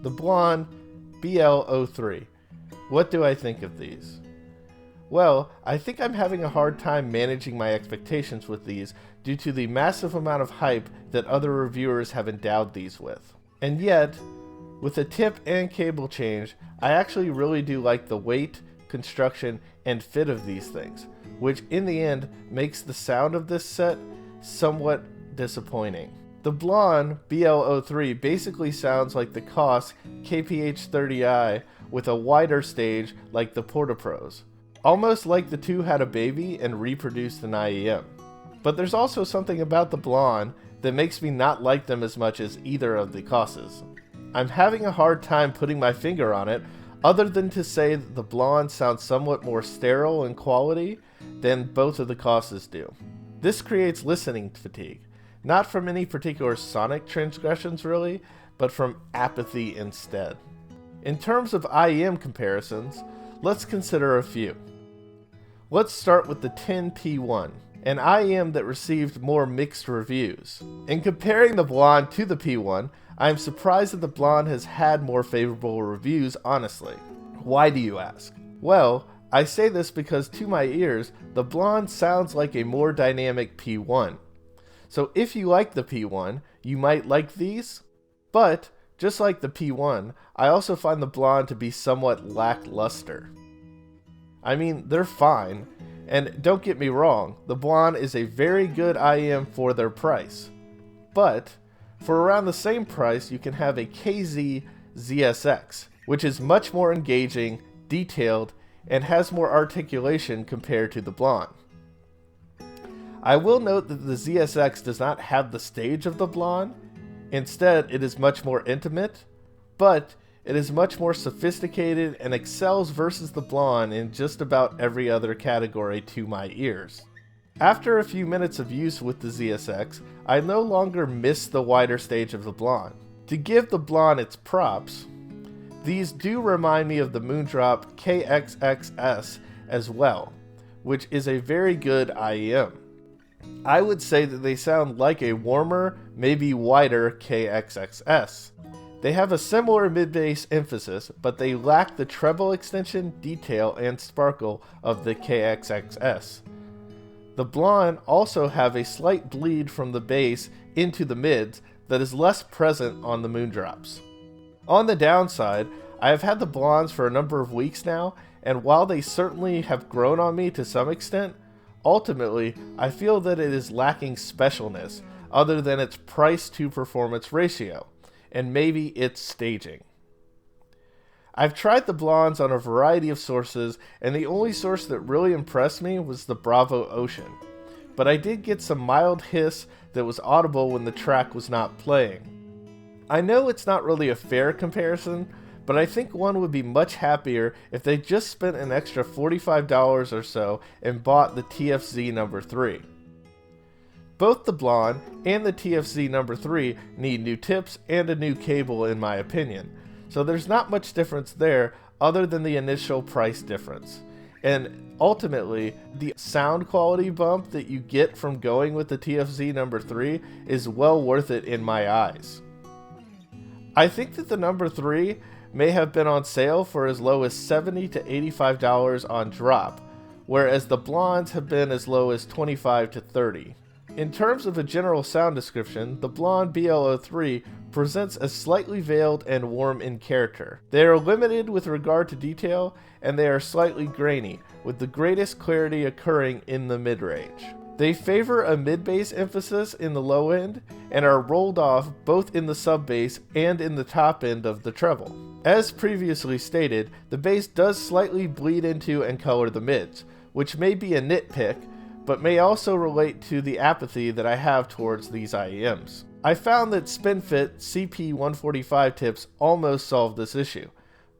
the Blon BL-03. What do I think of these? Well, I think I'm having a hard time managing my expectations with these due to the massive amount of hype that other reviewers have endowed these with. And yet, with the tip and cable change, I actually really do like the weight, construction, and fit of these things, which in the end makes the sound of this set somewhat disappointing. The Blon BL-03 basically sounds like the Koss KPH-30i with a wider stage like the Portapros. Almost like the two had a baby and reproduced an IEM. But there's also something about the Blon that makes me not like them as much as either of the Kosses. I'm having a hard time putting my finger on it, other than to say that the Blon sounds somewhat more sterile in quality than both of the Kosses do. This creates listening fatigue, not from any particular sonic transgressions really, but from apathy instead. In terms of IEM comparisons, let's consider a few. Let's start with the 10P1, an IEM that received more mixed reviews. In comparing the Blon to the P1, I am surprised that the Blon has had more favorable reviews, honestly. Why do you ask? Well, I say this because to my ears, the Blon sounds like a more dynamic P1. So if you like the P1, you might like these, but just like the P1, I also find the Blon to be somewhat lackluster. I mean, they're fine, and don't get me wrong, the Blon is a very good IEM for their price. But, for around the same price, you can have a KZ ZSX, which is much more engaging, detailed, and has more articulation compared to the Blon. I will note that the ZSX does not have the stage of the Blon. Instead, it is much more intimate, but it is much more sophisticated and excels versus the Blon in just about every other category to my ears. After a few minutes of use with the ZSX, I no longer miss the wider stage of the Blon. To give the Blon its props, these do remind me of the Moondrop KXXS as well, which is a very good IEM. I would say that they sound like a warmer, maybe wider KXXS. They have a similar mid-bass emphasis, but they lack the treble extension, detail, and sparkle of the KXXS. The Blon also have a slight bleed from the bass into the mids that is less present on the Moondrops. On the downside, I have had the Blons for a number of weeks now, and while they certainly have grown on me to some extent, ultimately, I feel that it is lacking specialness other than its price to performance ratio, and maybe its staging. I've tried the Blons on a variety of sources, and the only source that really impressed me was the Bravo Ocean. But I did get some mild hiss that was audible when the track was not playing. I know it's not really a fair comparison, but I think one would be much happier if they just spent an extra $45 or so and bought the TFZ number 3. Both the Blon and the TFZ number 3 need new tips and a new cable in my opinion, so there's not much difference there other than the initial price difference. And ultimately, the sound quality bump that you get from going with the TFZ number 3 is well worth it in my eyes. I think that the number 3 may have been on sale for as low as $70 to $85 on drop, whereas the Blons have been as low as $25 to $30. In terms of a general sound description, the Blon BL-03 presents as slightly veiled and warm in character. They are limited with regard to detail, and they are slightly grainy, with the greatest clarity occurring in the mid-range. They favor a mid-bass emphasis in the low end, and are rolled off both in the sub-bass and in the top end of the treble. As previously stated, the bass does slightly bleed into and color the mids, which may be a nitpick, but may also relate to the apathy that I have towards these IEMs. I found that SpinFit CP145 tips almost solved this issue,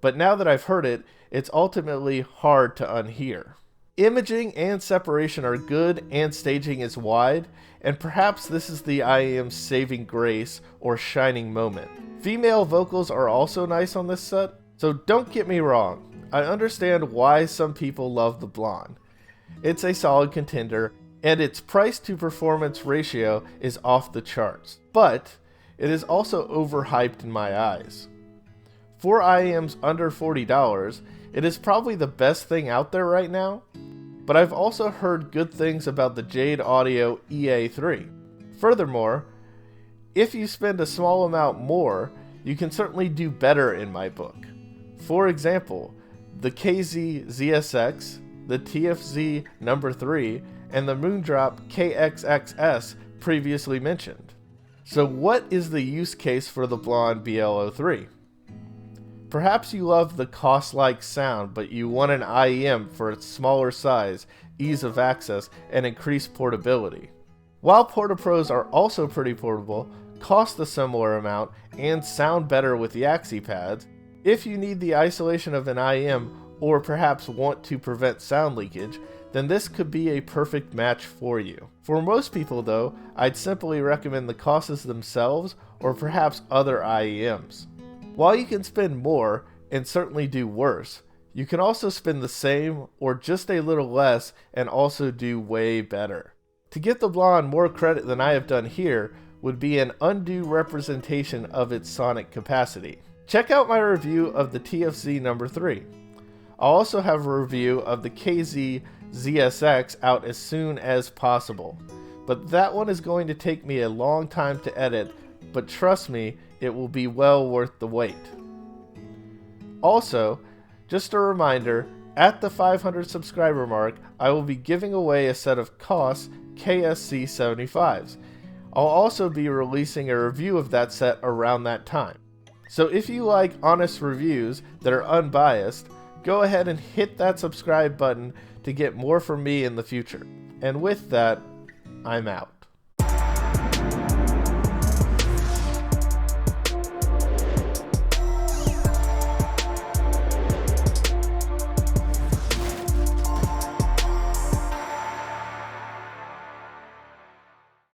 but now that I've heard it, it's ultimately hard to unhear. Imaging and separation are good and staging is wide, and perhaps this is the IEM's saving grace or shining moment. Female vocals are also nice on this set, so don't get me wrong, I understand why some people love the Blon. It's a solid contender, and its price to performance ratio is off the charts, but it is also overhyped in my eyes. For IEMs under $40, it is probably the best thing out there right now, but I've also heard good things about the Jade Audio EA3. Furthermore, if you spend a small amount more, you can certainly do better in my book. For example, the KZ ZSX, the TFZ number 3, and the Moondrop KXXS previously mentioned. So what is the use case for the Blon BL-03? Perhaps you love the cost-like sound, but you want an IEM for its smaller size, ease of access, and increased portability. While Portapros are also pretty portable, cost a similar amount, and sound better with the Axie pads, if you need the isolation of an IEM or perhaps want to prevent sound leakage, then this could be a perfect match for you. For most people though, I'd simply recommend the Costas themselves or perhaps other IEMs. While you can spend more and certainly do worse, you can also spend the same or just a little less and also do way better. To get the Blon more credit than I have done here would be an undue representation of its sonic capacity. Check out my review of the TFZ number 3. I'll also have a review of the KZ ZSX out as soon as possible, but that one is going to take me a long time to edit, but trust me, it will be well worth the wait. Also, just a reminder, at the 500 subscriber mark, I will be giving away a set of COS KSC 75s. I'll also be releasing a review of that set around that time. So if you like honest reviews that are unbiased, go ahead and hit that subscribe button to get more from me in the future. And with that, I'm out.